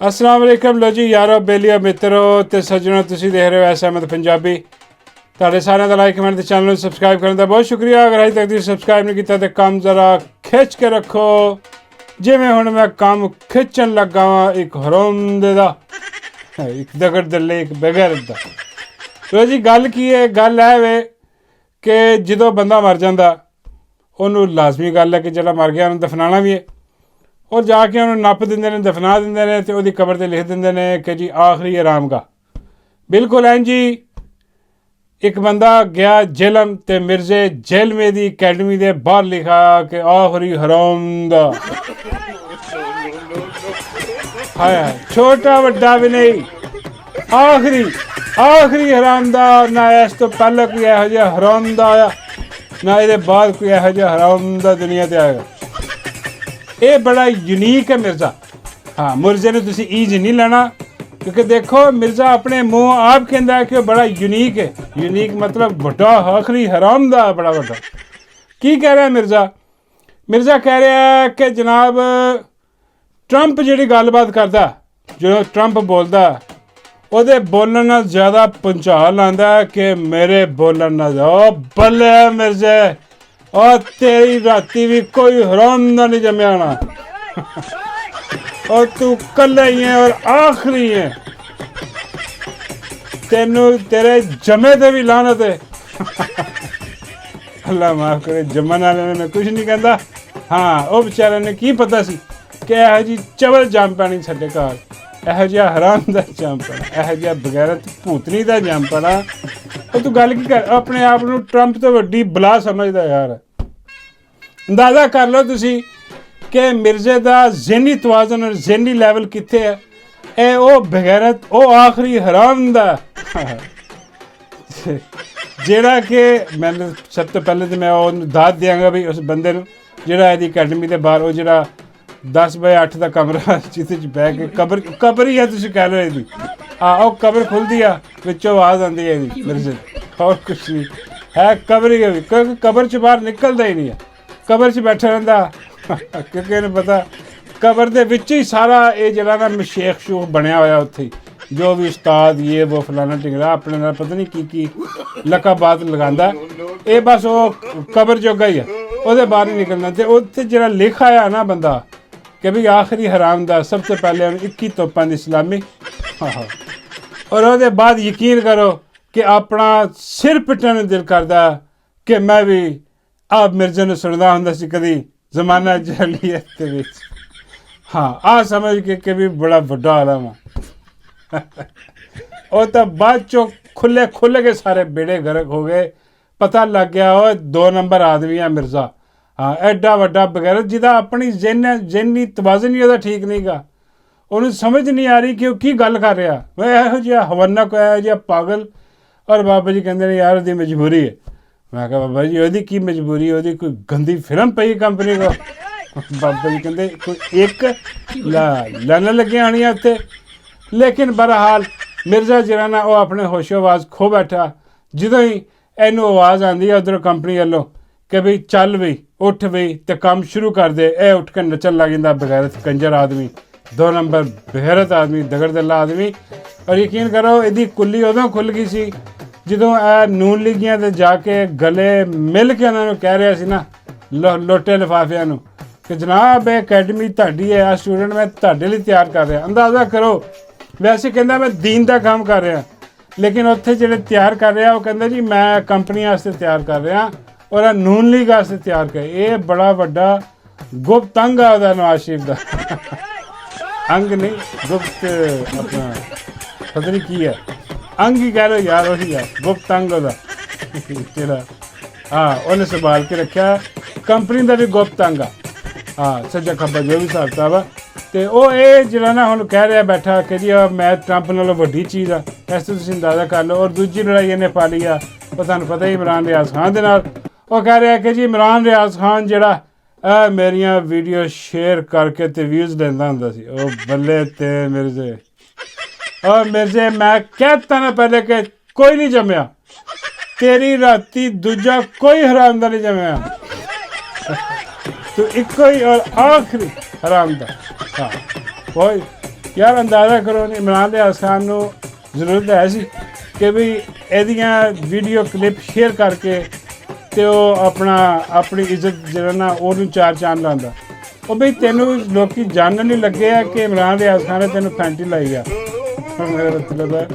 अस्सलाम वालेकुम लो जी यारो बेलियो मित्रों ते सज्जनों, तुसीं देख रहे हो एस अहमद पंजाबी। तुहाडे सारिਆਂ ਦਾ लाइक कमेंट ते चैनल ਨੂੰ सबसक्राइब करने का बहुत शुक्रिया। अगर अजे तक तुसीं सबसक्राइब नहीं किया तो काम ज़रा खिच के रखो, जिवें हुण मैं काम खिचण लगा वां एक हरामदे दा, एक दगड़ दल्ले एक बेगैरत दा। लो जी गल की है, गल है वे कि जदों बंदा मर जांदा ਉਹਨੂੰ ਲਾਜ਼ਮੀ ਗੱਲ ਹੈ कि ਜਿਹੜਾ मर गया ਉਹਨੂੰ दफनाना भी है और जाके उन्होंने नप देंगे ने, दफना देंगे ने, तो ਉਹਦੀ कबर ते लिख देंगे ने कि जी आखिरी आराम गा। बिल्कुल एं जी एक बंदा गया जेलम ते मिर्जे जेल में दी अकैडमी दे बाहर लिखा कि आखिरी हराम दा। हाय छोटा वड्डा भी नहीं, आखिरी आखिरी हराम दा। ना इस तो पहले कोई यहो जिहा हराम दा आया, ना ये बाद कोई यहो जिहा हराम दा दुनिया ते आएगा। ये बड़ा यूनीक है मिर्ज़ा। हाँ, मिर्ज़े ने तुसी ईज नहीं लेना, क्योंकि देखो मिर्ज़ा अपने मुँह आप कहता है कि वो बड़ा यूनीक है। यूनीक मतलब बड़ा आखिरी हराम दा बड़ा बड़ा। की कह रहा है मिर्ज़ा? मिर्ज़ा कह रहा है कि जनाब ट्रंप जिहड़ी गलबात करदा, जो ट्रंप बोलदा, ਉਹਦੇ बोलन नाल ज़्यादा भुंचाल आंदा कि मेरे बोलन नाल। ओ बल्ले मिर्ज़े, और तेरी राती भी कोई हराम दा नहीं जमया ना, और तू कल्ला ही है और आखिरी है, तेनू तेरे जमे ते भी लानत है। अल्लाह माफ़ करे, जमन वाले ने कुछ नहीं कहता। हाँ, वो बेचारे ने की पता सी कि यहो जी चवल जम पैनी साडे घर, यहो जिहा हराम दा जम पैना, यहो जिहा बगैरत भूतनी दा जम पैना। और तू गल की कर, अपने आप नू ट्रंप तो वड्डी बला समझदा यार। अंदाज़ा कर लो तुसी कि मिर्ज़े दा ज़हनी तवाज़न और ज़हनी लैवल कित्थे है। ए ओ बगैरत, ओ आखिरी हराम दा जेड़ा कि मैंने सब तो पहले तो मैं ओनू दाद देंगा भी उस बंदे नू जेड़ा इहदी अकैडमी दे बाहर ओ जेड़ा 10 बाय 8 का कमरा जिस बह के कबर ही है तुसी कह लो इहदी। हाँ, वो कबर खुलदी आ, विचों आवाज़ आती है इहदी मिर्ज़े, और कुछ नहीं है, कबर ही है, क्योंकि कबर च बाहर निकलदा ही नहीं है, कबर च बैठा रहिंदा। क्योंकि इहनूं पता कबर दे विच ही सारा ये जिहड़ा ना मशेख शूख बनया होया उत्थे, जो भी उस्ताद ये वो फलाना टिंगरा अपने नाल पता नहीं की लकाबात लगांदा, ये बस वो कबर जोगा ही है, ਉਹਦੇ ਬਾਹਰ नहीं निकलना। तो उत्थे जिहड़ा लिख आया ना बंदा कि भी आखिरी हराम दा, सबसे पहले 21 तोपां दी सलामी, और ਉਹਦੇ बाद यकीन करो कि अपना सिर पिट्टण ਨੂੰ दिल करदा कि मैं भी आप मिर्ज़े ਨੂੰ सुनदा हुंदा सी कदी ज़माना जहलीयत दे विच। हाँ, आ समझ के भी बड़ा वड्डा आलम आ। और तो बाद चो खुले के सारे बेड़े गर्क हो गए, पता लग गया वो 2 नंबर आदमी है मिर्ज़ा। हाँ, एडा वड्डा बगैर जिदा अपनी ज़हनी तवाज़न ही ठीक नहीं गा, उन्हें समझ नहीं आ रही कि वो की गल कर रहा। वह यहो जिहा हवन्ना को यहो जिहा पागल। और बाबा जी कहते हैं यार उसकी मजबूरी है। मैं कहा बाबा जी ਉਹਦੀ की मजबूरी, ਉਹਦੀ कोई गंदी फिल्म पई कंपनी को। बाबा जी कहते कोई एक लाइन लगे आनी उत्थे। लेकिन बहरहाल मिर्ज़ा जिहड़ा ना वो अपने होशो आवाज़ खो बैठा ਜਦੋਂ ही ਇਹਨੂੰ आवाज़ आती है उधरों कंपनी वालों कि भी चल भी उठ भी तो काम शुरू कर दे। ये उठ के नचन लग जाता बगैरत कंजर आदमी, 2 नंबर बगैरत आदमी, दगड़ दल्ला आदमी। और यकीन करो ਇਹਦੀ कुल्ली उदों खुल गई सी ਜਦੋਂ ਇਹ ਨੂਨ ਲੀਗੀਆਂ ਤੇ ਜਾ ਕੇ ਗਲੇ ਮਿਲ ਕੇ ਉਹਨਾਂ ਨੂੰ ਕਹਿ ਰਿਹਾ ਸੀ ਨਾ ਲੋਟੇ ਲਿਫਾਫਿਆਂ ਨੂੰ ਕਿ ਜਨਾਬ ਇਹ ਅਕੈਡਮੀ ਤੁਹਾਡੀ ਹੈ, ਆ ਸਟੂਡੈਂਟ ਮੈਂ ਤੁਹਾਡੇ ਲਈ ਤਿਆਰ ਕਰ ਰਿਹਾ। ਅੰਦਾਜ਼ਾ ਕਰੋ, ਵੈਸੇ ਕਹਿੰਦਾ ਮੈਂ ਦੀਨ ਦਾ ਕੰਮ ਕਰ ਰਿਹਾ, ਲੇਕਿਨ ਉੱਥੇ ਜਿਹੜੇ ਤਿਆਰ ਕਰ ਰਿਹਾ ਉਹ ਕਹਿੰਦਾ ਜੀ ਮੈਂ ਕੰਪਨੀ ਵਾਸਤੇ ਤਿਆਰ ਕਰ ਰਿਹਾ ਔਰ ਇਹ ਨੂਨ ਲੀਗ ਵਾਸਤੇ ਤਿਆਰ ਕਰ। ਇਹ ਬੜਾ ਵੱਡਾ ਗੁਪਤ ਅੰਗ ਆ ਉਹਦਾ, ਨਵਾਜ਼ ਸ਼ਰੀਫ ਦਾ ਅੰਗ ਨਹੀਂ, ਗੁਪਤ ਆਪਣਾ ਪਤਾ ਨਹੀਂ ਕੀ ਹੈ, अंग ही कह लो यार, वही है गुप्त अंग ਉਹਦਾ ਜਿਹੜਾ। हाँ, ਉਹਨੇ संभाल के रखा कंपनी का भी गुप्त अंग आ। हाँ, सज्जा खब्बा जो भी हिसाब किताब आ। तो वो ये ਜਿਹੜਾ ना ਹੁਣ ਕਹਿ ਰਿਹਾ बैठा कि जी मैं ट्रंप नालों ਵੱਡੀ चीज़ आ, इस तो ਤੁਸੀਂ अंदाज़ा कर लो। और दूजी लड़ाई ਇਹਨੇ ਪਾ ਲਈ ਆ, ਉਹ ਤੁਹਾਨੂੰ ਪਤਾ ਹੀ इमरान रियाज खान ਦੇ ਨਾਲ। ਉਹ ਕਹਿ ਰਿਹਾ कि जी इमरान रियाज खान ਜਿਹੜਾ ਮੇਰੀਆਂ ਵੀਡੀਓ शेयर करके ਤੇ व्यूज़ ਲੈਂਦਾ ਹੁੰਦਾ ਸੀ। ਉਹ ਬੱਲੇ ਤੇ मिर्ज़े, और मिर्ज़े मैं कहता ना पहले कि कोई नहीं जमया, तेरी राती दूजा कोई हराम दा नहीं जमया, तो इको ही और आखिरी हराम दा। हाँ, कोई ਯਾਰ ਅੰਦਾਜ਼ਾ ਕਰੋ ਇਮਰਾਨ ਰਿਆਜ਼ ਖਾਨ ਨੂੰ ਜ਼ਰੂਰਤ ਹੈ ਸੀ ਕਿ ਵੀ ਇਹਦੀਆਂ ਵੀਡੀਓ ਕਲਿੱਪ ਸ਼ੇਅਰ ਕਰਕੇ ਤੇ ਉਹ ਆਪਣੀ ਇੱਜ਼ਤ ਜਿਹੜਾ ਨਾ ਉਹਨੂੰ ਚਾਰ ਚਾਂਦ ਲਾਉਂਦਾ। ਉਹ ਬਈ ਤੈਨੂੰ ਲੋਕੀ ਜਾਣਨ ਨਹੀਂ ਲੱਗੇ ਆ ਕਿ ਇਮਰਾਨ ਰਿਆਜ਼ ਖਾਨ ਨੇ ਤੈਨੂੰ ਫੈਂਟੀ ਲਾਈ ਆ। ਮੇਰਾ ਮਤਲਬ ਹੈ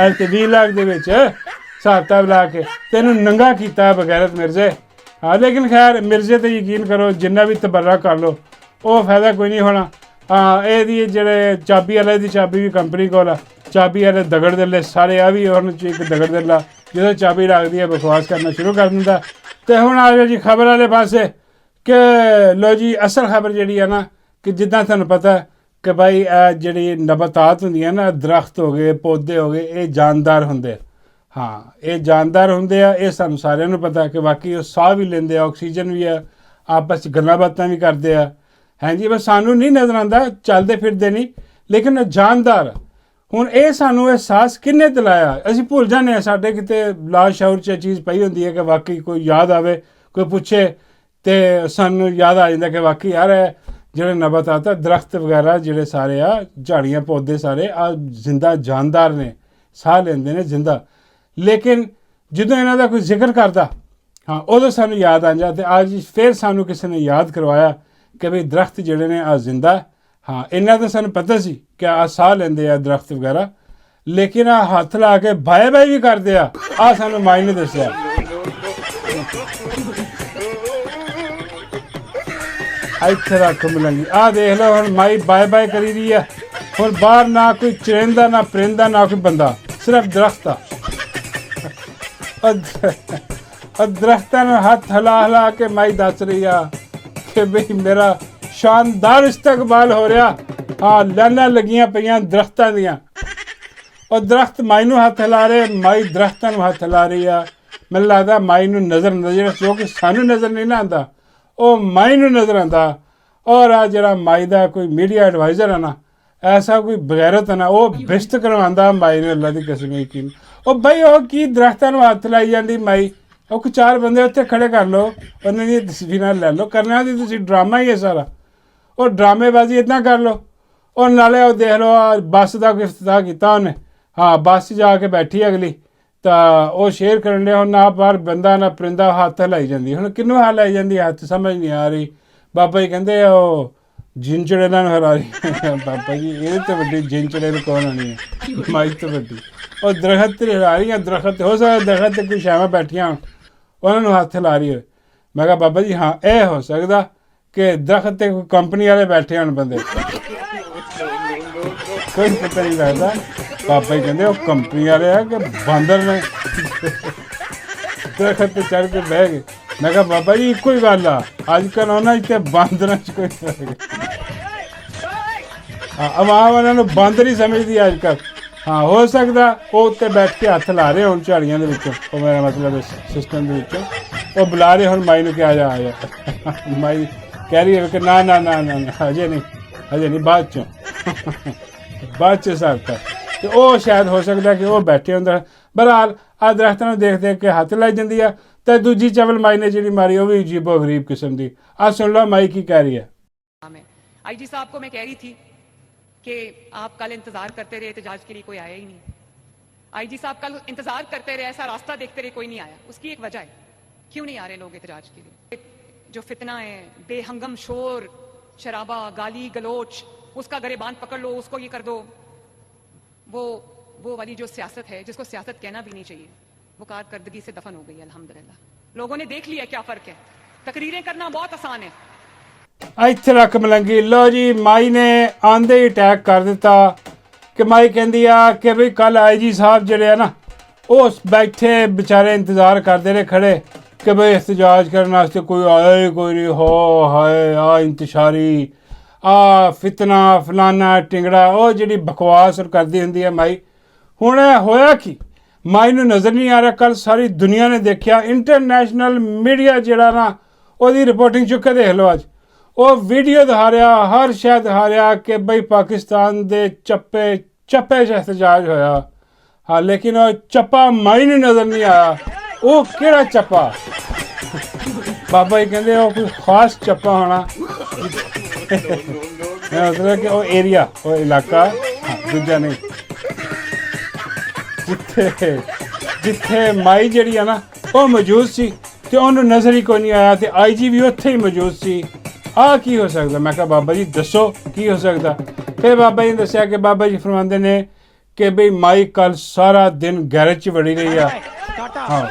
ਅੱਜ ਤੇ 20 ਲੱਖ ਦੇ ਵਿੱਚ ਹਿਸਾਬ ਲਾ ਕੇ ਤੈਨੂੰ ਨੰਗਾ ਕੀਤਾ ਬਗੈਰਤ ਮਿਰਜ਼ੇ। ਹਾਂ ਲੇਕਿਨ ਖੈਰ ਮਿਰਜ਼ੇ 'ਤੇ ਯਕੀਨ ਕਰੋ, ਜਿੰਨਾ ਵੀ ਤਬਰਰਾ ਕਰ ਲਓ ਉਹ ਫਾਇਦਾ ਕੋਈ ਨਹੀਂ ਹੋਣਾ। ਹਾਂ ਇਹਦੀ ਜਿਹੜੇ ਚਾਬੀ ਵਾਲੇ ਦੀ ਚਾਬੀ ਵੀ ਕੰਪਨੀ ਕੋਲ ਆ, ਚਾਬੀ ਵਾਲੇ ਦਗੜ ਦਿੱਲੇ ਸਾਰੇ ਆ ਵੀ ਉਹਨਾਂ 'ਚ ਇੱਕ ਦਗੜ ਦਿੱਲਾ ਜਦੋਂ ਚਾਬੀ ਲੱਗਦੀ ਹੈ ਬਕਵਾਸ ਕਰਨਾ ਸ਼ੁਰੂ ਕਰ ਦਿੰਦਾ। ਅਤੇ ਹੁਣ ਆ ਜਾਓ ਜੀ ਖਬਰ ਵਾਲੇ ਪਾਸੇ ਕਿ ਲੋ ਜੀ ਅਸਲ ਖਬਰ ਜਿਹੜੀ ਹੈ ਨਾ ਕਿ ਜਿੱਦਾਂ ਤੁਹਾਨੂੰ ਪਤਾ ਕਿ ਭਾਈ ਇਹ ਜਿਹੜੀ ਨਬਾਤਾਤ ਹੁੰਦੀਆਂ ਨਾ, ਦਰਖਤ ਹੋ ਗਏ, ਪੌਦੇ ਹੋ ਗਏ, ਇਹ ਜਾਨਦਾਰ ਹੁੰਦੇ। ਹਾਂ ਇਹ ਜਾਨਦਾਰ ਹੁੰਦੇ ਆ, ਇਹ ਸਾਨੂੰ ਸਾਰਿਆਂ ਨੂੰ ਪਤਾ ਕਿ ਬਾਕੀ ਉਹ ਸਾਹ ਵੀ ਲੈਂਦੇ ਆ, ਆਕਸੀਜਨ ਵੀ ਆ, ਆਪਸ 'ਚ ਗੱਲਾਂ ਬਾਤਾਂ ਵੀ ਕਰਦੇ ਆ। ਹਾਂਜੀ ਬਸ ਸਾਨੂੰ ਨਹੀਂ ਨਜ਼ਰ ਆਉਂਦਾ, ਚੱਲਦੇ ਫਿਰਦੇ ਨਹੀਂ, ਲੇਕਿਨ ਉਹ ਜਾਨਦਾਰ। ਹੁਣ ਇਹ ਸਾਨੂੰ ਅਹਿਸਾਸ ਕਿਹਨੇ ਦਿਲਾਇਆ? ਅਸੀਂ ਭੁੱਲ ਜਾਂਦੇ ਹਾਂ, ਸਾਡੇ ਕਿਤੇ ਲਾਸ਼ੌਰ 'ਚ ਚੀਜ਼ ਪਈ ਹੁੰਦੀ ਹੈ ਕਿ ਵਾਕਈ ਕੋਈ ਯਾਦ ਆਵੇ, ਕੋਈ ਪੁੱਛੇ ਅਤੇ ਸਾਨੂੰ ਯਾਦ ਆ ਜਾਂਦਾ ਕਿ ਵਾਕਈ ਯਾਰ ਜਿਹੜੇ ਨਬਾਤਾਤ ਆ, ਦਰਖਤ ਵਗੈਰਾ ਜਿਹੜੇ ਸਾਰੇ ਆ, ਝਾੜੀਆਂ ਪੌਦੇ ਸਾਰੇ ਆ ਜ਼ਿੰਦਾ ਜਾਨਦਾਰ ਨੇ, ਸਾਹ ਲੈਂਦੇ ਨੇ ਜ਼ਿੰਦਾ। ਲੇਕਿਨ ਜਦੋਂ ਇਹਨਾਂ ਦਾ ਕੋਈ ਜ਼ਿਕਰ ਕਰਦਾ ਹਾਂ ਉਦੋਂ ਸਾਨੂੰ ਯਾਦ ਆ ਜਾਂਦਾ। ਅਤੇ ਅੱਜ ਫਿਰ ਸਾਨੂੰ ਕਿਸੇ ਨੇ ਯਾਦ ਕਰਵਾਇਆ ਕਿ ਵੀ ਦਰਖਤ ਜਿਹੜੇ ਨੇ ਆ ਜ਼ਿੰਦਾ। ਹਾਂ ਇਹਨਾਂ ਦਾ ਸਾਨੂੰ ਪਤਾ ਸੀ ਕਿ ਆ ਸਾਹ ਲੈਂਦੇ ਆ ਦਰਖਤ ਵਗੈਰਾ, ਲੇਕਿਨ ਆ ਹੱਥ ਲਾ ਕੇ ਬਾਏ ਬਾਏ ਵੀ ਕਰਦੇ ਆ, ਆ ਸਾਨੂੰ ਮਾਈ ਨੇ ਦੱਸਿਆ। ਇੱਥੇ ਰੱਖ ਮਿਲਾਂਗੀ ਆ ਦੇਖ ਲਓ ਹੁਣ ਮਾਈ ਬਾਏ ਬਾਏ ਕਰੀ ਰਹੀ ਆ। ਹੁਣ ਬਾਹਰ ਨਾ ਕੋਈ ਚਰਿੰਦਾ ਨਾ ਪਰਿੰਦਾ ਨਾ ਕੋਈ ਬੰਦਾ, ਸਿਰਫ ਦਰਖਤ ਆ। ਦਰਖਤਾਂ ਨੂੰ ਹੱਥ ਹਿਲਾ ਕੇ ਮਾਈ ਦੱਸ ਰਹੀ ਆ ਕਿ ਬਈ ਮੇਰਾ ਸ਼ਾਨਦਾਰ ਇਸਤਕਬਾਲ ਹੋ ਰਿਹਾ। ਹਾਂ ਲਾਈਨਾਂ ਲੱਗੀਆਂ ਪਈਆਂ ਦਰਖਤਾਂ ਦੀਆਂ, ਉਹ ਦਰਖਤ ਮਾਈ ਨੂੰ ਹੱਥ ਹਿਲਾ ਰਹੇ, ਮਾਈ ਦਰਖਤਾਂ ਨੂੰ ਹੱਥ ਹਿਲਾ ਰਹੀ ਆ। ਮੈਨੂੰ ਲੱਗਦਾ ਮਾਈ ਨੂੰ ਨਜ਼ਰ ਆਉਂਦਾ, ਜਿਹੜਾ ਜੋ ਕਿ ਸਾਨੂੰ ਨਜ਼ਰ ਨਹੀਂ ਨਾ ਆਉਂਦਾ ਉਹ ਮਾਈ ਨੂੰ ਨਜ਼ਰ ਆਉਂਦਾ। ਔਰ ਆ ਜਿਹੜਾ ਮਾਈ ਦਾ ਕੋਈ ਮੀਡੀਆ ਐਡਵਾਈਜ਼ਰ ਆ ਨਾ, ਐਸਾ ਕੋਈ ਬਗੈਰਤ ਹੈ ਨਾ, ਉਹ ਬਿਸ਼ਤ ਕਰਵਾਉਂਦਾ ਮਾਈ ਨੂੰ, ਅੱਲਾ ਦੀ ਕਸਮ ਯਕੀਨ। ਉਹ ਬਈ ਉਹ ਕੀ ਦਰਖਤਾਂ ਨੂੰ ਹੱਥ ਲਾਈ ਜਾਂਦੀ ਮਾਈ? ਉਹ ਕੋਈ ਚਾਰ ਬੰਦੇ ਉੱਥੇ ਖੜੇ ਕਰ ਲਓ, ਉਹਨਾਂ ਦੀਆਂ ਤਸਵੀਰਾਂ ਲੈ ਲਓ, ਕਰਨਾ ਦੀ ਤੁਸੀਂ ਡਰਾਮਾ ਹੀ ਹੈ ਸਾਰਾ। ਉਹ ਡਰਾਮੇਬਾਜ਼ੀ ਇੱਦਾਂ ਕਰ ਲਓ। ਉਹ ਨਾਲੇ ਉਹ ਦੇਖ ਲਓ ਆ ਬੱਸ ਦਾ ਕੋਈ ਇਫਤਤਾਹ ਕੀਤਾ ਉਹਨੇ। ਹਾਂ ਬੱਸ 'ਚ ਜਾ ਕੇ ਬੈਠੀ ਅਗਲੀ ਤਾਂ ਉਹ ਸ਼ੇਅਰ ਕਰਨ ਡਿਆ, ਹੁਣ ਨਾ ਬਾਹਰ ਬੰਦਾ ਨਾ ਪਰਿੰਦਾ, ਹੱਥ ਹਿਲਾਈ ਜਾਂਦੀ। ਹੁਣ ਕਿਹਨੂੰ ਹੱਥ ਲਾਈ ਜਾਂਦੀ? ਹੱਥ ਸਮਝ ਨਹੀਂ ਆ ਰਹੀ। ਬਾਬਾ ਜੀ ਕਹਿੰਦੇ ਉਹ ਜਿੰਨ ਚੜੇਲਾਂ ਨੂੰ ਹਰਾ ਰਹੀ। ਬਾਬਾ ਜੀ ਇਹਦੇ ਤੋਂ ਵੱਡੀ ਜਿੰਨ ਚੜੇਲ ਕੌਣ ਆਉਣੀ ਹੈ? ਮਾਈ ਤੋਂ ਵੱਡੀ। ਉਹ ਦਰਖਤ 'ਤੇ ਹਰਾ ਰਹੀਆਂ, ਦਰਖਤ ਹੋ ਸਕਦਾ ਦਰਖਤ 'ਤੇ ਕੋਈ ਛਾਵਾਂ ਬੈਠੀਆਂ ਹੋਣ, ਉਹਨਾਂ ਨੂੰ ਹੱਥ ਲਾ ਰਹੀ ਹੋਏ। ਮੈਂ ਕਿਹਾ ਬਾਬਾ ਜੀ ਹਾਂ ਇਹ ਹੋ ਸਕਦਾ ਕਿ ਦਰਖਤ 'ਤੇ ਕੋਈ ਕੰਪਨੀ ਵਾਲੇ ਬੈਠੇ ਹੋਣ ਬੰਦੇ, ਕੋਈ ਪਤਾ ਨਹੀਂ ਲੱਗਦਾ। ਬਾਬਾ ਜੀ ਕਹਿੰਦੇ ਉਹ ਕੰਪਨੀ ਵਾਲੇ ਆ ਕਿ ਬਾਂਦਰ ਨੇ ਦਰਖਤ 'ਤੇ ਚੜ੍ਹ ਕੇ ਬਹਿ ਗਏ। ਮੈਂ ਕਿਹਾ ਬਾਬਾ ਜੀ ਇੱਕੋ ਹੀ ਗੱਲ ਆ, ਅੱਜ ਕੱਲ੍ਹ ਉਹਨਾਂ 'ਚ ਅਤੇ ਬਾਂਦਰਾਂ 'ਚ ਕੋਈ ਫਰਕ ਹੈ। ਹਾਂ ਆਵਾਮ ਉਹਨਾਂ ਨੂੰ ਬਾਂਦਰ ਹੀ ਸਮਝਦੀ ਅੱਜ ਕੱਲ੍ਹ। ਹਾਂ ਹੋ ਸਕਦਾ ਉਹ ਉੱਤੇ ਬੈਠ ਕੇ ਹੱਥ ਲਾ ਰਹੇ ਹੁਣ ਝਾੜੀਆਂ ਦੇ ਵਿੱਚੋਂ, ਉਹ ਮੇਰਾ ਮਤਲਬ ਸਿਸਟਮ ਦੇ ਵਿੱਚੋਂ ਉਹ ਬੁਲਾ ਰਹੇ ਹੁਣ ਮਾਈ ਨੂੰ ਕਿ ਆ ਜਾ ਮਾਈ ਕਹਿ ਰਹੀ ਹੈ ਕਿ ਨਾ ਨਾ ਨਾ ਨਾ ਹਜੇ ਨਹੀਂ ਬਾਅਦ 'ਚੋਂ ਬਾਅਦ 'ਚ ਸਰਤਾ। ਅਤੇ ਉਹ ਸ਼ਾਇਦ ਹੋ ਸਕਦਾ ਕਿ ਉਹ ਬੈਠੇ ਹੁੰਦੇ। ਬਹਰਹਾਲ ਆ ਦਰਖਤਾਂ ਨੂੰ ਦੇਖ ਦੇਖ ਕੇ ਹੱਥ ਲਾਈ ਜਾਂਦੀ ਆ। तो दूजी चवल माई ने जी मारी वो भी अजीबो गरीब किस्म की। आज सुन लो माई की कह रही है। आईजी साहब को मैं कह रही थी कि आप कल इंतजार करते रहे, एहतजाज के लिए कोई आया ही नहीं। आईजी साहब कल इंतजार करते रहे, ऐसा रास्ता देखते रहे, कोई नहीं आया। उसकी एक वजह है, क्यों नहीं आ रहे लोग एहतजाज के लिए? जो फितना है, बेहंगम शोर शराबा गाली गलोच, उसका गरेबान पकड़ लो, उसको ये कर दो। वो वाली जो सियासत है, जिसको सियासत कहना भी नहीं चाहिए, वो कारकर्दगी से दफन हो गई है अल्हम्दुलिल्लाह। लोगों ने देख लिया क्या फर्क है। तकरीरें करना बहुत आसान है। ਇੱਥੇ ਰੱਖ ਮਲੰਗੀ। ਲੋ ਜੀ ਮਾਈ ਨੇ ਆਂਦੇ ਹੀ ਅਟੈਕ ਕਰ ਦਿੱਤਾ ਕਿ ਮਾਈ ਕਹਿੰਦੀ ਆ ਕਿ ਬਈ ਕੱਲ ਆਈਜੀ ਸਾਹਿਬ ਜਿਹੜੇ ਆ ਨਾ ਉਹ ਬੈਠੇ ਵਿਚਾਰੇ ਇੰਤਜ਼ਾਰ ਕਰਦੇ ਰਹੇ ਖੜੇ ਕਿ ਬਈ ਇhtਜਾਜ ਕਰਨ ਵਾਸਤੇ ਕੋਈ ਆਇਆ ਹੀ ਕੋਈ ਨਹੀਂ। ਹੋ ਹਾਏ ਆ ਇੰਤਸ਼ਾਰੀ ਆ ਫਿਤਨਾ ਫਲਾਨਾ ਟਿੰਗੜਾ ਉਹ ਜਿਹੜੀ ਬਕਵਾਸ ਕਰਦੀ ਹੁੰਦੀ ਹੈ ਮਾਈ। ਹੁਣ ਹੋਇਆ ਕੀ? ਮਾਈ ਨੂੰ ਨਜ਼ਰ ਨਹੀਂ ਆ ਰਿਹਾ। ਕੱਲ ਸਾਰੀ ਦੁਨੀਆ ਨੇ ਦੇਖਿਆ, ਇੰਟਰਨੈਸ਼ਨਲ ਮੀਡੀਆ ਜਿਹੜਾ ਨਾ ਉਹਦੀ ਰਿਪੋਰਟਿੰਗ ਚੁੱਕ ਕੇ ਦੇਖ ਲਓ। ਅੱਜ ਉਹ ਵੀਡੀਓ ਦਿਖਾ ਰਿਹਾ, ਹਰ ਸ਼ੈ ਦਿਖਾ ਰਿਹਾ ਕਿ ਬਈ ਪਾਕਿਸਤਾਨ ਦੇ ਚੱਪੇ 'ਚ ਇhtਜਾਜ ਹੋਇਆ। ਹਾਂ ਲੇਕਿਨ ਉਹ ਚੱਪਾ ਮਾਈ ਨੂੰ ਨਜ਼ਰ ਨਹੀਂ ਆਇਆ। ਉਹ ਕਿਹੜਾ ਚੱਪਾ? ਬਾਬਾ ਜੀ ਕਹਿੰਦੇ ਉਹ ਕੋਈ ਖਾਸ ਚੱਪਾ ਹੋਣਾ ਮੈਂ ਮਤਲਬ ਕਿ ਉਹ ਏਰੀਆ, ਉਹ ਇਲਾਕਾ, ਦੂਜਾ ਨਹੀਂ, ਜਿੱਥੇ ਮਾਈ ਜਿਹੜੀ ਆ ਨਾ ਉਹ ਮੌਜੂਦ ਸੀ ਤੇ ਉਹਨੂੰ ਨਜ਼ਰ ਹੀ ਕੋਈ ਨਹੀਂ ਆਇਆ ਤੇ IG ਵੀ ਉੱਥੇ ਹੀ ਮੌਜੂਦ ਸੀ। ਆਹ ਕੀ ਹੋ ਸਕਦਾ? ਮੈਂ ਕਿਹਾ ਬਾਬਾ ਜੀ ਦੱਸੋ ਕੀ ਹੋ ਸਕਦਾ? ਫਿਰ ਬਾਬਾ ਜੀ ਨੇ ਦੱਸਿਆ ਕਿ ਬਾਬਾ ਜੀ ਫਰਮਾਉਂਦੇ ਨੇ ਕਿ ਬਈ ਮਾਈ ਕੱਲ ਸਾਰਾ ਦਿਨ ਗੈਰੇਜ 'ਚ ਵੜੀ ਰਹੀ ਆ। ਹਾਂ,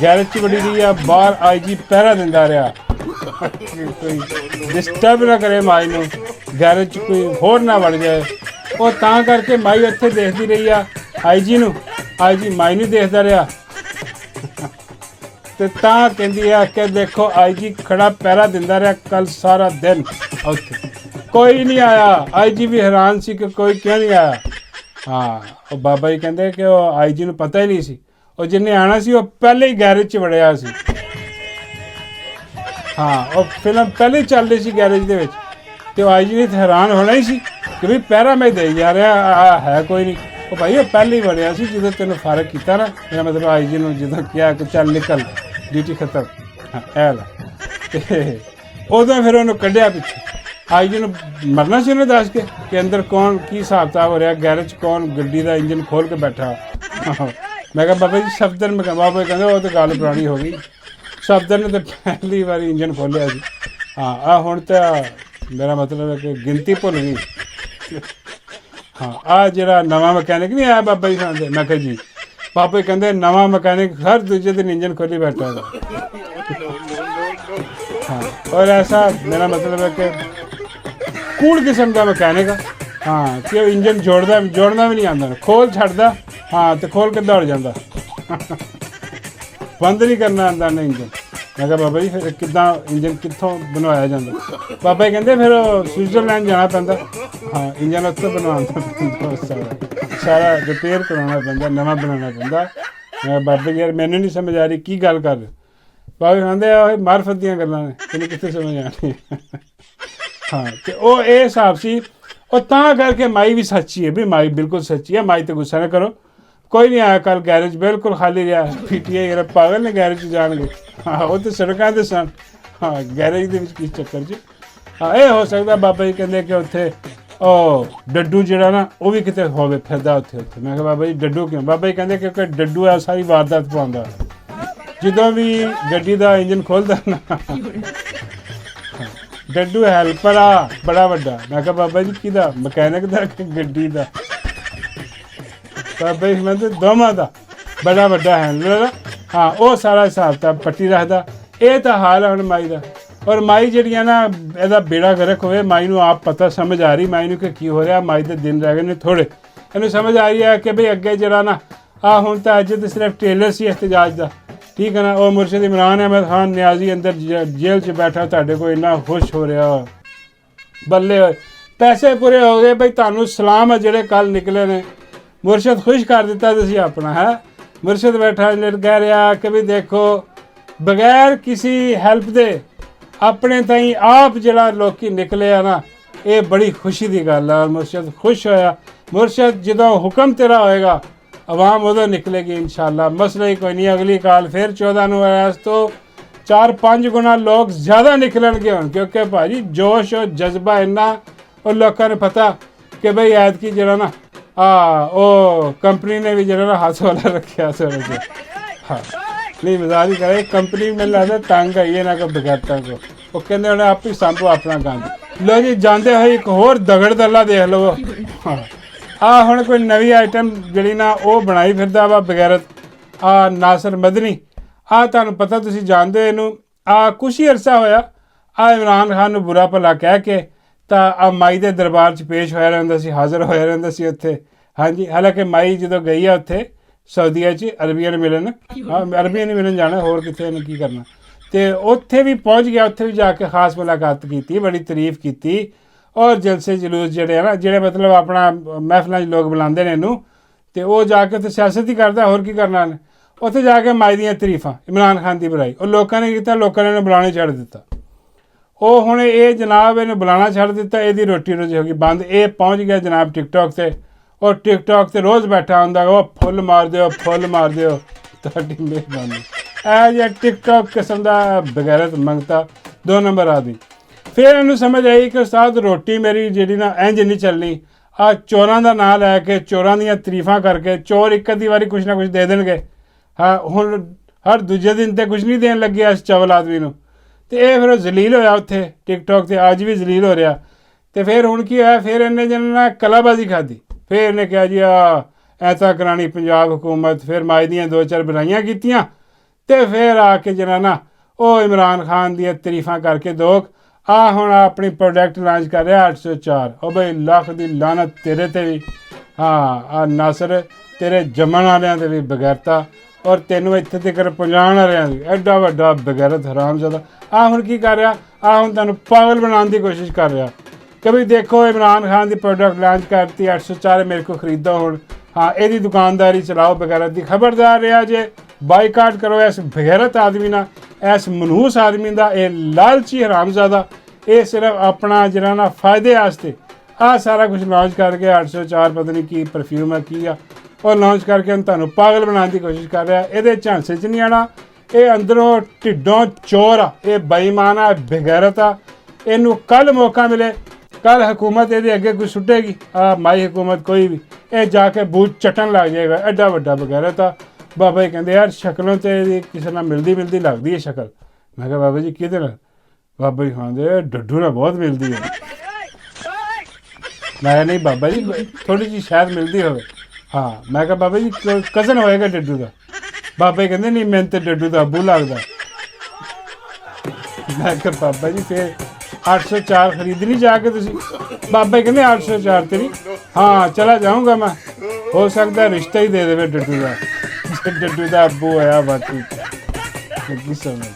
ਗੈਰੇਜ 'ਚ ਵੜੀ ਰਹੀ ਆ, ਬਾਹਰ IG ਪਹਿਰਾ ਦਿੰਦਾ ਰਿਹਾ ਕੋਈ ਡਿਸਟਰਬ ਨਾ ਕਰੇ ਮਾਈ ਨੂੰ, ਗੈਰੇਜ 'ਚ ਕੋਈ ਹੋਰ ਨਾ ਵੜ ਜਾਏ। ਉਹ ਤਾਂ ਕਰਕੇ ਮਾਈ ਉੱਥੇ ਦੇਖਦੀ ਰਹੀ ਆ IG ਨੂੰ, IG ਮਾਈ ਨੂੰ ਦੇਖਦਾ ਰਿਹਾ ਤੇ ਤਾਂ ਕਹਿੰਦੀ ਆ ਕਿ ਦੇਖੋ IG ਖੜਾ ਪਹਿਰਾ ਦਿੰਦਾ ਰਿਹਾ ਕੱਲ ਸਾਰਾ ਦਿਨ ਉੱਥੇ, ਕੋਈ ਨਹੀਂ ਆਇਆ। IG ਵੀ ਹੈਰਾਨ ਸੀ ਕਿ ਕੋਈ ਕਿਉਂ ਨਹੀਂ ਆਇਆ। ਹਾਂ, ਉਹ ਬਾਬਾ ਜੀ ਕਹਿੰਦੇ ਕਿ ਉਹ IG ਨੂੰ ਪਤਾ ਹੀ ਨਹੀਂ ਸੀ, ਉਹ ਜਿਹਨੇ ਆਣਾ ਸੀ ਉਹ ਪਹਿਲੇ ਹੀ ਗੈਰੇਜ 'ਚ ਵੜਿਆ ਸੀ। ਹਾਂ, ਉਹ ਫਿਲਮ ਪਹਿਲੇ ਹੀ ਚੱਲ ਰਹੀ ਸੀ ਗੈਰੇਜ ਦੇ ਵਿੱਚ ਤੇ ਉਹ IG ਨੇ ਹੈਰਾਨ ਹੋਣਾ ਹੀ ਸੀ ਕਿ ਵੀ ਪਹਿਰਾ ਮੈਂ ਦੇ ਜਾ ਰਿਹਾ ਹੈ ਕੋਈ ਨਹੀਂ। ਉਹ ਭਾਈ ਉਹ ਪਹਿਲੇ ਹੀ ਵੜਿਆ ਸੀ ਜਦੋਂ ਤੈਨੂੰ ਫਰਕ ਕੀਤਾ ਨਾ, ਮੇਰਾ ਮਤਲਬ IG ਨੂੰ ਜਦੋਂ ਕਿਹਾ ਕਿ ਚੱਲ ਨਿਕਲ ਡਿਊਟੀ ਖਤਮ, ਇਹ ਲਾ, ਤੇ ਉਦੋਂ ਫਿਰ ਉਹਨੂੰ ਕੱਢਿਆ ਪਿੱਛੇ। IG ਨੂੰ ਮਰਨਾ ਸੀ ਉਹਨੇ ਦੱਸ ਕੇ ਕਿ ਅੰਦਰ ਕੌਣ ਕੀ ਹਿਸਾਬ ਕਿਤਾਬ ਹੋ ਰਿਹਾ, ਗੈਰੇਜ 'ਚ ਕੌਣ ਗੱਡੀ ਦਾ ਇੰਜਨ ਖੋਲ ਕੇ ਬੈਠਾ। ਮੈਂ ਕਿਹਾ ਬਾਬਾ ਜੀ ਸਫਦਰ, ਮੈਂ ਕਿਹਾ ਬਾਬਾ ਕਹਿੰਦੇ ਉਹ ਤਾਂ ਗੱਲ ਪੁਰਾਣੀ ਹੋ ਗਈ, ਸਫਦਰ ਨੇ ਤਾਂ ਪਹਿਲੀ ਵਾਰੀ ਇੰਜਨ ਖੋਲ੍ਹਿਆ ਸੀ। ਹਾਂ, ਆਹ ਹੁਣ ਤਾਂ ਮੇਰਾ ਮਤਲਬ ਹੈ ਕਿ ਗਿਣਤੀ ਭੁੱਲ ਗਈ। ਹਾਂ, ਆਹ ਜਿਹੜਾ ਨਵਾਂ ਮਕੈਨਿਕ ਨਹੀਂ ਆਇਆ ਬਾਬਾ ਜੀ ਖਾਂਦੇ, ਮੈਂ ਕਿਹਾ ਜੀ ਬਾਬਾ ਜੀ ਕਹਿੰਦੇ ਨਵਾਂ ਮਕੈਨਿਕ ਹਰ ਦੂਜੇ ਦਿਨ ਇੰਜਨ ਖੋਲੀ ਬੈਠਾ ਹੈ। ਹਾਂ, ਔਰ ਐਸਾ ਮੇਰਾ ਮਤਲਬ ਹੈ ਕਿ ਕੂਲ ਕਿਸਮ ਦਾ ਮਕੈਨਿਕ ਆ। ਹਾਂ, ਕਿ ਉਹ ਇੰਜਨ ਜੋੜਨਾ ਵੀ ਨਹੀਂ ਆਉਂਦਾ, ਖੋਲ ਛੱਡਦਾ, ਹਾਂ ਤੇ ਖੋਲ ਕੇ ਦੌੜ ਜਾਂਦਾ, ਬੰਦ ਨਹੀਂ ਕਰਨਾ ਆਉਂਦਾ ਨਾ ਇੰਜਨ। ਮੈਂ ਕਿਹਾ ਬਾਬਾ ਜੀ ਫਿਰ ਕਿੱਦਾਂ ਇੰਜਨ ਕਿੱਥੋਂ ਬਣਵਾਇਆ ਜਾਂਦਾ? ਬਾਬਾ ਜੀ ਕਹਿੰਦੇ ਫਿਰ ਸਵਿਟਜ਼ਰਲੈਂਡ ਜਾਣਾ ਪੈਂਦਾ। ਹਾਂ, ਇੰਜਨ ਉੱਥੇ ਬਣਵਾਉਣਾ ਪੈਂਦਾ, ਸਾਰਾ ਰਿਪੇਅਰ ਕਰਾਉਣਾ ਪੈਂਦਾ, ਨਵਾਂ ਬਣਾਉਣਾ ਪੈਂਦਾ। ਮੈਂ ਬਾਬਾ ਜੀ ਯਾਰ ਮੈਨੂੰ ਨਹੀਂ ਸਮਝ ਆ ਰਹੀ ਕੀ ਗੱਲ ਕਰ ਰਹੇ। ਬਾਬਾ ਜੀ ਕਹਿੰਦੇ ਆ ਮਾਰਫਤ ਦੀਆਂ ਗੱਲਾਂ ਨੇ, ਤੈਨੂੰ ਕਿੱਥੇ ਸਮਝ ਆਣੀ। ਹਾਂ, ਤੇ ਉਹ ਇਹ ਹਿਸਾਬ ਸੀ। ਉਹ ਤਾਂ ਕਰਕੇ ਮਾਈ ਵੀ ਸੱਚੀ ਹੈ ਵੀ, ਮਾਈ ਬਿਲਕੁਲ ਸੱਚੀ ਹੈ। ਮਾਈ ਤੇ ਗੁੱਸਾ ਨਾ ਕਰੋ, ਕੋਈ ਨਹੀਂ ਆਇਆ ਕੱਲ, ਗੈਰੇਜ ਬਿਲਕੁਲ ਖਾਲੀ ਰਿਹਾ। PTI ਯਾਰ ਪਾਗਲ ਨੇ ਗੈਰੇਜ 'ਚ ਜਾਣਗੇ। ਹਾਂ, ਉਹ ਤਾਂ ਸੜਕਾਂ 'ਤੇ ਸਨ। ਹਾਂ, ਗੈਰੇਜ ਦੇ ਵਿੱਚ ਕਿਸ ਚੱਕਰ 'ਚ। ਹਾਂ, ਇਹ ਹੋ ਸਕਦਾ ਬਾਬਾ ਜੀ ਕਹਿੰਦੇ ਕਿ ਉੱਥੇ ਉਹ ਡੱਡੂ ਜਿਹੜਾ ਨਾ ਉਹ ਵੀ ਕਿਤੇ ਹੋਵੇ ਫਿਰਦਾ ਉੱਥੇ। ਮੈਂ ਕਿਹਾ ਬਾਬਾ ਜੀ ਡੱਡੂ ਕਿਉਂ? ਬਾਬਾ ਜੀ ਕਹਿੰਦੇ ਕਿਉਂਕਿ ਡੱਡੂ ਹੈ ਸਾਰੀ ਵਾਰਦਾਤ ਪਾਉਂਦਾ, ਜਦੋਂ ਵੀ ਗੱਡੀ ਦਾ ਇੰਜਨ ਖੋਲ੍ਹਦਾ ਨਾ। ਡੱਡੂ ਹੈਲਪਰ ਆ ਬੜਾ ਵੱਡਾ। ਮੈਂ ਕਿਹਾ ਬਾਬਾ ਜੀ ਕਿਹਦਾ? ਮਕੈਨਿਕ ਦਾ ਕਿ ਗੱਡੀ ਦਾ? ਬਾਬਾ ਜੀ ਕਹਿੰਦੇ ਦੋਵਾਂ ਦਾ ਬੜਾ ਵੱਡਾ ਹੈਂਡਲਰ। ਹਾਂ, ਉਹ ਸਾਰਾ ਹਿਸਾਬ ਤਾਂ ਪੱਟੀ ਰੱਖਦਾ। ਇਹ ਤਾਂ ਹਾਲ ਹੈ ਹੁਣ ਮਾਈ ਦਾ। ਔਰ ਮਾਈ ਜਿਹੜੀ ਆ ਨਾ ਇਹਦਾ ਬੇੜਾ ਗਰਕ ਹੋਵੇ। ਮਾਈ ਨੂੰ ਆਪ ਪਤਾ ਸਮਝ ਆ ਰਹੀ ਮਾਈ ਨੂੰ ਕਿ ਕੀ ਹੋ ਰਿਹਾ। ਮਾਈ ਦੇ ਦਿਨ ਰਹਿ ਗਏ ਨੇ ਥੋੜ੍ਹੇ, ਇਹਨੂੰ ਸਮਝ ਆ ਰਹੀ ਹੈ ਕਿ ਬਈ ਅੱਗੇ ਜਿਹੜਾ ਨਾ ਹੁਣ ਤਾਂ ਅੱਜ ਤਾਂ ਸਿਰਫ ਟੇਲਰ ਸੀ ਇhtਜਾਜ ਦਾ, ਠੀਕ ਹੈ ਨਾ। ਉਹ ਮੁਰਸ਼ਿਦ ਇਮਰਾਨ ਅਹਿਮਦ ਖਾਨ ਨਿਆਜ਼ੀ ਅੰਦਰ ਜੇਲ੍ਹ 'ਚ ਬੈਠਾ, ਤੁਹਾਡੇ ਕੋਲ ਇੰਨਾ ਖੁਸ਼ ਹੋ ਰਿਹਾ, ਬੱਲੇ ਹੋਏ ਪੈਸੇ ਪੂਰੇ ਹੋ ਗਏ ਬਈ ਤੁਹਾਨੂੰ ਸਲਾਮ ਹੈ ਜਿਹੜੇ ਕੱਲ੍ਹ ਨਿਕਲੇ ਨੇ। ਮੁਰਸ਼ਿਦ ਖੁਸ਼ ਕਰ ਦਿੱਤਾ ਤੁਸੀਂ ਆਪਣਾ ਹੈ। ਮੁਰਸ਼ਿਦ ਬੈਠਾ ਕਹਿ ਰਿਹਾ ਕਿ ਵੀ ਦੇਖੋ ਬਗੈਰ ਕਿਸੇ ਹੈਲਪ ਦੇ ਆਪਣੇ ਤਾਈਂ ਆਪ ਜਿਹੜਾ ਲੋਕੀ ਨਿਕਲੇ ਆ ਨਾ, ਇਹ ਬੜੀ ਖੁਸ਼ੀ ਦੀ ਗੱਲ ਆ। ਮੁਰਸ਼ਿਦ ਖੁਸ਼ ਹੋਇਆ। ਮੁਰਸ਼ਿਦ ਜਦੋਂ ਹੁਕਮ ਤੇਰਾ ਹੋਏਗਾ ਆਵਾਮ ਉਦੋਂ ਨਿਕਲੇਗੀ ਇਨਸ਼ਾਅੱਲਾ, ਮਸਲਾ ਹੀ ਕੋਈ ਨਹੀਂ। ਅਗਲੀ ਕਾਲ ਫਿਰ 14 ਨੂੰ ਇਸ ਤੋਂ 4-5 ਗੁਣਾ ਲੋਕ ਜ਼ਿਆਦਾ ਨਿਕਲਣਗੇ ਹੁਣ, ਕਿਉਂਕਿ ਭਾਜੀ ਜੋਸ਼ ਔਰ ਜਜ਼ਬਾ ਇੰਨਾ। ਉਹ ਲੋਕਾਂ ਨੂੰ ਪਤਾ ਕਿ ਬਈ ਐਤਕੀ ਜਿਹੜਾ ਨਾ ਉਹ ਕੰਪਨੀ ਨੇ ਵੀ ਜਿਹੜਾ ਨਾ ਹੱਥ ਵਾਲਾ ਰੱਖਿਆ ਸਰ। ਹਾਂ, ਨਹੀਂ ਮਜ਼ਾਕ ਹੀ ਕਰੇ, ਕੰਪਨੀ ਮੈਨੂੰ ਲੱਗਦਾ ਤੰਗ ਆਈ ਹੈ ਨਾ ਕੋਈ ਬਗੈਰਤਾਂ ਕੋ। ਉਹ ਕਹਿੰਦੇ ਉਹਨੇ ਆਪ ਹੀ ਸਾਂਭੋ ਆਪਣਾ ਗੰਦ। ਲੋ ਜੀ ਜਾਂਦੇ ਹੋਏ ਇੱਕ ਹੋਰ ਦਗੜ ਦੱਲਾ ਦੇਖ ਲਵੋ। ਹਾਂ, ਹੁਣ ਕੋਈ ਨਵੀਂ ਆਈਟਮ ਜਿਹੜੀ ਨਾ ਉਹ ਬਣਾਈ ਫਿਰਦਾ ਵਾ ਬਗੈਰਤ। ਨਾਸਰ ਮਦਨੀ, ਤੁਹਾਨੂੰ ਪਤਾ ਤੁਸੀਂ ਜਾਣਦੇ ਹੋ ਇਹਨੂੰ। ਕੁਛ ਹੀ ਅਰਸਾ ਹੋਇਆ ਇਮਰਾਨ ਖਾਨ ਨੂੰ ਬੁਰਾ ਭਲਾ ਕਹਿ ਕੇ ਤਾਂ ਮਾਈ ਦੇ ਦਰਬਾਰ 'ਚ ਪੇਸ਼ ਹੋਇਆ ਰਹਿੰਦਾ ਸੀ, ਹਾਜ਼ਰ ਹੋਇਆ ਰਹਿੰਦਾ ਸੀ ਉੱਥੇ। ਹਾਂਜੀ, ਹਾਲਾਂਕਿ ਮਾਈ ਜਦੋਂ ਗਈ ਆ ਉੱਥੇ ਸਾਊਦੀਆ 'ਚ ਅਰਬੀਆਂ ਨੂੰ ਮਿਲਣ, ਅਰਬੀਆਂ ਨੂੰ ਮਿਲਣ ਜਾਣਾ, ਹੋਰ ਕਿੱਥੇ ਇਹਨੂੰ ਕੀ ਕਰਨਾ। ਅਤੇ ਉੱਥੇ ਵੀ ਪਹੁੰਚ ਗਿਆ, ਉੱਥੇ ਵੀ ਜਾ ਕੇ ਖਾਸ ਮੁਲਾਕਾਤ ਕੀਤੀ, ਬੜੀ ਤਾਰੀਫ ਕੀਤੀ। ਔਰ ਜਲਸੇ ਜਲੂਸ ਜਿਹੜੇ ਆ ਨਾ, ਜਿਹੜੇ ਮਤਲਬ ਆਪਣਾ ਮਹਿਫਲਾਂ 'ਚ ਲੋਕ ਬੁਲਾਉਂਦੇ ਨੇ ਇਹਨੂੰ, ਅਤੇ ਉਹ ਜਾ ਕੇ ਉੱਥੇ ਸਿਆਸਤ ਹੀ ਕਰਦਾ, ਹੋਰ ਕੀ ਕਰਨਾ ਉਹਨੇ। ਉੱਥੇ ਜਾ ਕੇ ਮਾਈ ਦੀਆਂ ਤਾਰੀਫਾਂ, ਇਮਰਾਨ ਖਾਨ ਦੀ ਬੁਰਾਈ ਉਹ ਲੋਕਾਂ ਨੇ ਕੀਤਾ, ਲੋਕਾਂ ਨੇ ਇਹਨੂੰ ਬੁਲਾਉਣੇ ਛੱਡ ਦਿੱਤਾ। ਉਹ ਹੁਣ ਇਹ ਜਨਾਬ ਇਹਨੂੰ ਬੁਲਾਉਣਾ ਛੱਡ ਦਿੱਤਾ, ਇਹਦੀ ਰੋਟੀ ਰੋਜੀ ਹੋ ਗਈ ਬੰਦ। ਇਹ ਪਹੁੰਚ ਗਿਆ ਜਨਾਬ ਟਿਕਟੋਕ 'ਤੇ। ਉਹ ਟਿਕਟੋਕ 'ਤੇ ਰੋਜ਼ ਬੈਠਾ ਹੁੰਦਾ, ਉਹ ਫੁੱਲ ਮਾਰ ਦਿਓ, ਫੁੱਲ ਮਾਰ ਦਿਓ, ਤੁਹਾਡੀ ਮਿਹਰਬਾਨੀ। ਇਹ ਜਿਹਾ ਟਿਕਟੋਕ ਕਿਸਮ ਦਾ ਬਗੈਰਤ ਮੰਗਤਾ 2 ਨੰਬਰ ਆਦਮੀ। ਫਿਰ ਇਹਨੂੰ ਸਮਝ ਆਈ ਕਿ ਉਸਤਾਦ ਰੋਟੀ ਮੇਰੀ ਜਿਹੜੀ ਨਾ ਇੰਝ ਨਹੀਂ ਚੱਲਣੀ, ਆ ਚੋਰਾਂ ਦਾ ਨਾਂ ਲੈ ਕੇ ਚੋਰਾਂ ਦੀਆਂ ਤਾਰੀਫਾਂ ਕਰਕੇ ਚੋਰ ਇੱਕ ਅੱਧੀ ਵਾਰੀ ਕੁਛ ਨਾ ਕੁਛ ਦੇ ਦੇਣਗੇ। ਹਾਂ ਹੁਣ ਹਰ ਦੂਜੇ ਦਿਨ ਤੇ ਕੁਛ ਨਹੀਂ ਦੇਣ ਲੱਗਿਆ ਇਸ ਚਵਲ ਆਦਮੀ ਨੂੰ। ਤੇ ਇਹ ਫਿਰ ਉਹ ਜ਼ਲੀਲ ਹੋਇਆ ਉੱਥੇ ਟਿਕਟੋਕ ਤੇ, ਅੱਜ ਵੀ ਜ਼ਲੀਲ ਹੋ ਰਿਹਾ। ਤੇ ਫਿਰ ਹੁਣ ਕੀ ਹੋਇਆ, ਫਿਰ ਇਹਨੇ ਜਿਹਨਾਂ ਕਲਾਬਾਜ਼ੀ ਖਾਧੀ। ਫਿਰ ਇਹਨੇ ਕਿਹਾ ਜੀ ਐਸਾ ਕਰਾਣੀ ਪੰਜਾਬ ਹੁਕੂਮਤ, ਫਿਰ ਮਾਈ ਦੀਆਂ 2-4 ਬਣਾਈਆਂ ਕੀਤੀਆਂ। ਤੇ ਫਿਰ ਆ ਕੇ ਜਿਹੜਾ ਨਾ ਉਹ ਇਮਰਾਨ ਖਾਨ ਦੀਆਂ ਤਾਰੀਫਾਂ ਕਰਕੇ ਦੋਕ ਹੁਣ ਆਪਣੀ ਪ੍ਰੋਡਕਟ ਲਾਂਚ ਕਰ ਰਿਹਾ 804। ਉਹ ਬਈ ਲੱਖ ਦੀ ਲਾਨਤ ਤੇਰੇ ਤੇ ਵੀ, ਹਾਂ ਨਾਸਰ ਤੇਰੇ ਜੰਮਣ ਵਾਲਿਆਂ ਤੇ ਵੀ ਬਗੈਰਤਾ, ਔਰ ਤੈਨੂੰ ਇੱਥੇ ਤੱਕ ਪਹੁੰਚਾਉਣ ਵਾਲਿਆਂ ਦੀ ਐਡਾ ਵੱਡਾ ਬਗੈਰਤ ਹਰਾਮਜ਼ਾਦਾ। ਹੁਣ ਕੀ ਕਰ ਰਿਹਾ, ਹੁਣ ਤੁਹਾਨੂੰ ਪਾਗਲ ਬਣਾਉਣ ਦੀ ਕੋਸ਼ਿਸ਼ ਕਰ ਰਿਹਾ। ਕभी ਦੇਖੋ ਇਮਰਾਨ ਖਾਨ ਦੀ ਪ੍ਰੋਡਕਟ ਲਾਂਚ ਕਰਤੀ 804 ਮੇਰੇ ਕੋ ਖਰੀਦੋ ਹੁਣ, ਇਹਦੀ ਦੁਕਾਨਦਾਰੀ ਚਲਾਓ ਬਗੈਰਤ ਦੀ। ਖਬਰਦਾਰ ਰਿਹਾ ਜੇ, ਬਾਈਕਾਟ ਕਰੋ ਇਸ ਬਗੈਰਤ ਆਦਮੀ ਨਾਲ, ਇਸ ਮਨਹੂਸ ਆਦਮੀ ਦਾ। ਇਹ ਲਾਲਚੀ ਹਰਾਮਜ਼ਾਦਾ, ਇਹ ਸਿਰਫ ਆਪਣਾ ਜਿਹੜਾ ਨਾ ਫਾਇਦੇ ਵਾਸਤੇ ਸਾਰਾ ਕੁਝ ਲਾਂਚ ਕਰਕੇ 804 ਪਤਾ ਨਹੀਂ ਕੀ ਪਰਫਿਊਮ ਹੈ ਕੀ ਆ, ਉਹ ਲਾਂਚ ਕਰਕੇ ਹੁਣ ਤੁਹਾਨੂੰ ਪਾਗਲ ਬਣਾਉਣ ਦੀ ਕੋਸ਼ਿਸ਼ ਕਰ ਰਿਹਾ। ਇਹਦੇ ਝਾਂਸੇ 'ਚ ਨਹੀਂ ਆਉਣਾ, ਇਹ ਅੰਦਰੋਂ ਢਿੱਡੋਂ ਚੋਰ ਆ, ਇਹ ਬੇਈਮਾਨ ਆ, ਬੇਗੈਰਤ ਆ। ਇਹਨੂੰ ਕੱਲ੍ਹ ਮੌਕਾ ਮਿਲੇ, ਕੱਲ੍ਹ ਹਕੂਮਤ ਇਹਦੇ ਅੱਗੇ ਕੋਈ ਸੁੱਟੇਗੀ, ਮਾਈ ਹਕੂਮਤ ਕੋਈ ਵੀ, ਇਹ ਜਾ ਕੇ ਬੂਟ ਚਟਣ ਲੱਗ ਜਾਏਗਾ। ਐਡਾ ਵੱਡਾ ਬਗੈਰਤ ਆ। ਬਾਬਾ ਜੀ ਕਹਿੰਦੇ ਯਾਰ ਸ਼ਕਲੋਂ ਤੇ ਇਹਦੀ ਕਿਸੇ ਨਾਲ ਮਿਲਦੀ ਲੱਗਦੀ ਹੈ ਸ਼ਕਲ। ਮੈਂ ਕਿਹਾ ਬਾਬਾ ਜੀ ਕਿਹਦੇ ਨਾਲ? ਬਾਬਾ ਜੀ ਖਾਂਦੇ ਡੱਡੂ ਨਾਲ ਬਹੁਤ ਮਿਲਦੀ ਹੈ। ਮੈਂ ਕਿਹਾ ਨਹੀਂ ਬਾਬਾ ਜੀ ਥੋੜ੍ਹੀ ਜਿਹੀ ਸ਼ਾਇਦ ਮਿਲਦੀ ਹੋਵੇ। ਮੈਂ ਕਿਹਾ ਬਾਬਾ ਜੀ ਕਜ਼ਨ ਹੋਏਗਾ ਡੱਡੂ ਦਾ? ਬਾਬਾ ਜੀ ਕਹਿੰਦੇ ਨਹੀਂ ਮੈਨੂੰ ਤੇ ਡੱਡੂ ਦਾ ਅੱਬੂ ਲੱਗਦਾ। ਮੈਂ ਕਿਹਾ ਬਾਬਾ ਜੀ ਫਿਰ 804 ਖਰੀਦਣੀ ਜਾ ਕੇ ਤੁਸੀਂ? ਬਾਬਾ ਜੀ ਕਹਿੰਦੇ 804 ਤੇਰੀ, ਚਲਾ ਜਾਊਂਗਾ ਮੈਂ, ਹੋ ਸਕਦਾ ਰਿਸ਼ਤਾ ਹੀ ਦੇ ਦੇਵੇ ਡੱਡੂ ਦਾ, ਡੱਡੂ ਦਾ ਅੱਬੂ ਹੋਇਆ ਬਾਕੀ ਕੀ ਸਮਝ।